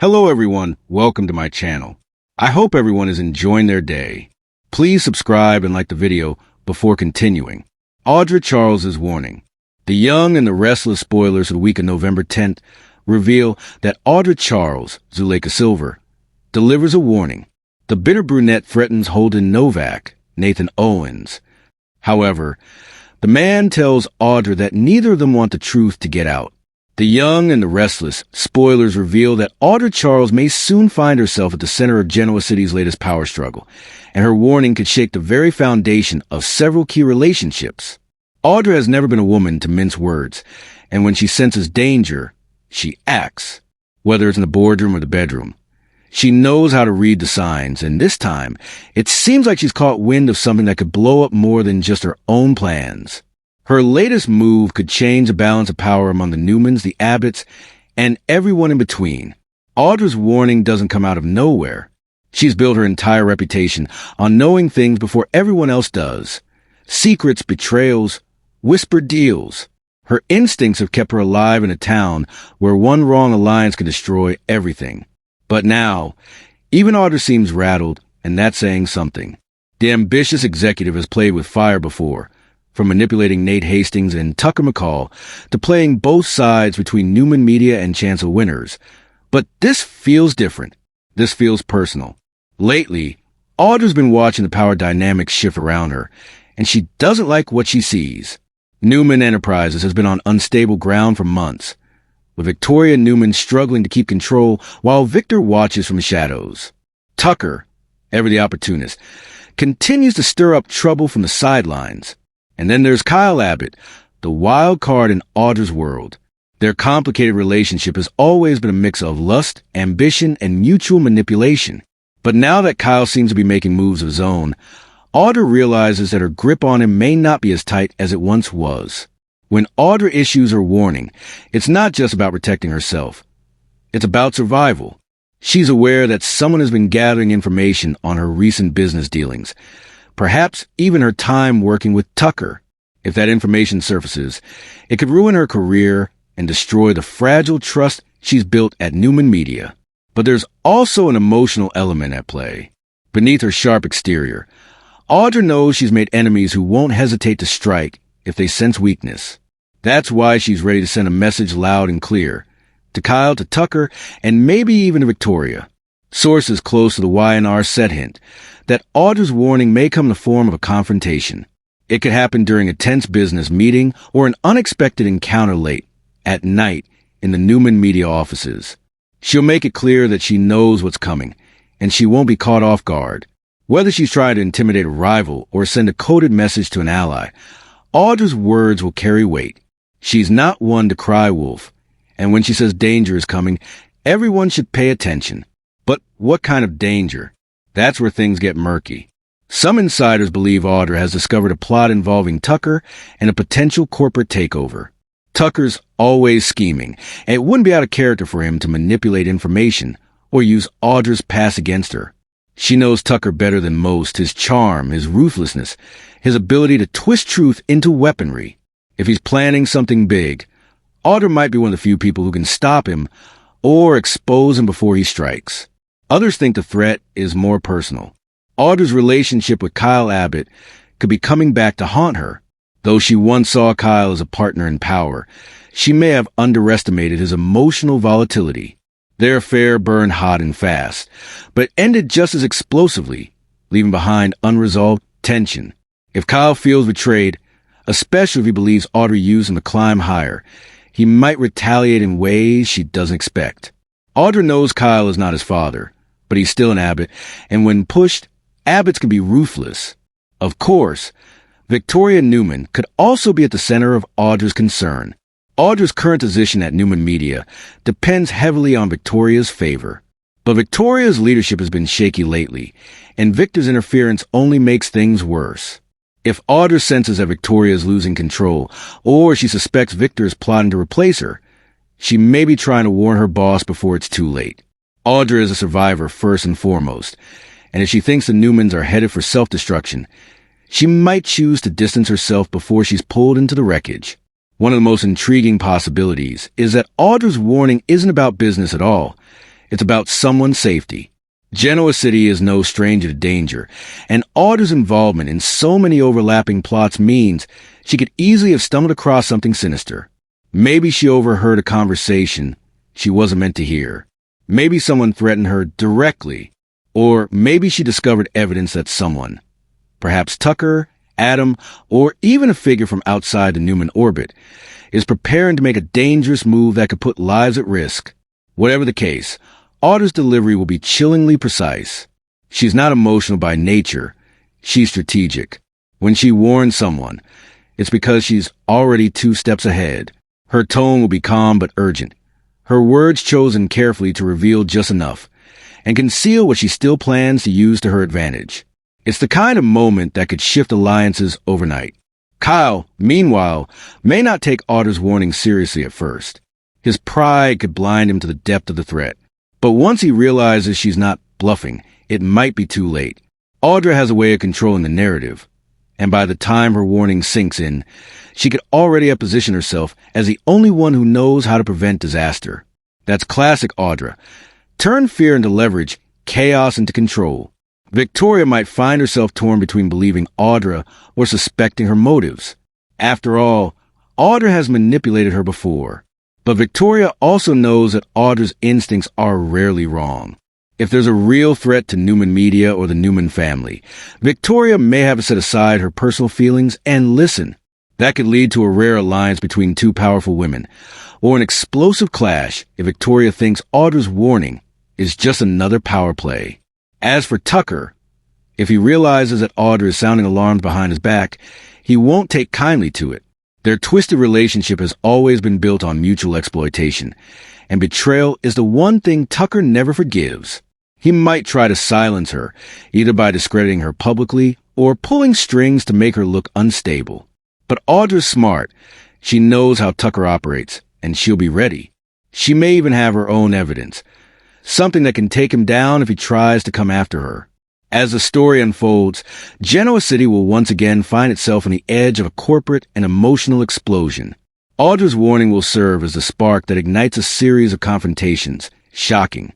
Hello everyone, welcome to my channel. I hope everyone is enjoying their day. Please subscribe and like the video before continuing. Audra Charles's warning. The Young and the Restless spoilers of the week of November 10th reveal that Audra Charles, Zuleika Silver, delivers a warning. The bitter brunette threatens Holden Novak, Nathan Owens. However, the man tells Audra that neither of them want the truth to get out. The Young and the Restless spoilers reveal that Audra Charles may soon find herself at the center of Genoa City's latest power struggle, and her warning could shake the very foundation of several key relationships. Audra has never been a woman to mince words, and when she senses danger, she acts, whether it's in the boardroom or the bedroom. She knows how to read the signs, and this time, it seems like she's caught wind of something that could blow up more than just her own plans. Her latest move could change the balance of power among the Newmans, the Abbotts, and everyone in between. Audra's warning doesn't come out of nowhere. She's built her entire reputation on knowing things before everyone else does. Secrets, betrayals, whispered deals. Her instincts have kept her alive in a town where one wrong alliance can destroy everything. But now, even Audra seems rattled, and that's saying something. The ambitious executive has played with fire before, from manipulating Nate Hastings and Tucker McCall to playing both sides between Newman Media and Chancellor Winters. But this feels different. This feels personal. Lately, Audra's been watching the power dynamics shift around her, and she doesn't like what she sees. Newman Enterprises has been on unstable ground for months, with Victoria Newman struggling to keep control while Victor watches from the shadows. Tucker, ever the opportunist, continues to stir up trouble from the sidelines. And then there's Kyle Abbott, the wild card in Audra's world. Their complicated relationship has always been a mix of lust, ambition, and mutual manipulation. But now that Kyle seems to be making moves of his own, Audra realizes that her grip on him may not be as tight as it once was. When Audra issues her warning, it's not just about protecting herself. It's about survival. She's aware that someone has been gathering information on her recent business dealings, perhaps even her time working with Tucker. If that information surfaces, it could ruin her career and destroy the fragile trust she's built at Newman Media. But there's also an emotional element at play. Beneath her sharp exterior, Audra knows she's made enemies who won't hesitate to strike if they sense weakness. That's why she's ready to send a message loud and clear, to Kyle, to Tucker, and maybe even to Victoria. Sources close to the Y&R set hint that Audra's warning may come in the form of a confrontation. It could happen during a tense business meeting or an unexpected encounter late at night in the Newman Media offices. She'll make it clear that she knows what's coming, and she won't be caught off guard. Whether she's trying to intimidate a rival or send a coded message to an ally, Audra's words will carry weight. She's not one to cry wolf, and when she says danger is coming, everyone should pay attention. But what kind of danger? That's where things get murky. Some insiders believe Audra has discovered a plot involving Tucker and a potential corporate takeover. Tucker's always scheming, and it wouldn't be out of character for him to manipulate information or use Audra's past against her. She knows Tucker better than most, his charm, his ruthlessness, his ability to twist truth into weaponry. If he's planning something big, Audra might be one of the few people who can stop him or expose him before he strikes. Others think the threat is more personal. Audra's relationship with Kyle Abbott could be coming back to haunt her. Though she once saw Kyle as a partner in power, she may have underestimated his emotional volatility. Their affair burned hot and fast, but ended just as explosively, leaving behind unresolved tension. If Kyle feels betrayed, especially if he believes Audra used him to climb higher, he might retaliate in ways she doesn't expect. Audra knows Kyle is not his father, but he's still an Abbott, and when pushed, Abbotts can be ruthless. Of course, Victoria Newman could also be at the center of Audra's concern. Audra's current position at Newman Media depends heavily on Victoria's favor. But Victoria's leadership has been shaky lately, and Victor's interference only makes things worse. If Audra senses that Victoria is losing control, or she suspects Victor is plotting to replace her, she may be trying to warn her boss before it's too late. Audra is a survivor first and foremost, and if she thinks the Newmans are headed for self-destruction, she might choose to distance herself before she's pulled into the wreckage. One of the most intriguing possibilities is that Audra's warning isn't about business at all. It's about someone's safety. Genoa City is no stranger to danger, and Audra's involvement in so many overlapping plots means she could easily have stumbled across something sinister. Maybe she overheard a conversation she wasn't meant to hear. Maybe someone threatened her directly, or maybe she discovered evidence that someone, perhaps Tucker, Adam, or even a figure from outside the Newman orbit, is preparing to make a dangerous move that could put lives at risk. Whatever the case, Audra's delivery will be chillingly precise. She's not emotional by nature. She's strategic. When she warns someone, it's because she's already 2 steps ahead. Her tone will be calm but urgent. Her words chosen carefully to reveal just enough and conceal what she still plans to use to her advantage. It's the kind of moment that could shift alliances overnight. Kyle, meanwhile, may not take Audra's warning seriously at first. His pride could blind him to the depth of the threat. But once he realizes she's not bluffing, it might be too late. Audra has a way of controlling the narrative, and by the time her warning sinks in, she could already have positioned herself as the only one who knows how to prevent disaster. That's classic Audra. Turn fear into leverage, chaos into control. Victoria might find herself torn between believing Audra or suspecting her motives. After all, Audra has manipulated her before. But Victoria also knows that Audra's instincts are rarely wrong. If there's a real threat to Newman Media or the Newman family, Victoria may have to set aside her personal feelings and listen. That could lead to a rare alliance between 2 powerful women, or an explosive clash if Victoria thinks Audra's warning is just another power play. As for Tucker, if he realizes that Audra is sounding alarms behind his back, he won't take kindly to it. Their twisted relationship has always been built on mutual exploitation, and betrayal is the one thing Tucker never forgives. He might try to silence her, either by discrediting her publicly or pulling strings to make her look unstable. But Audra's smart. She knows how Tucker operates, and she'll be ready. She may even have her own evidence, something that can take him down if he tries to come after her. As the story unfolds, Genoa City will once again find itself on the edge of a corporate and emotional explosion. Audra's warning will serve as the spark that ignites a series of confrontations. Shocking,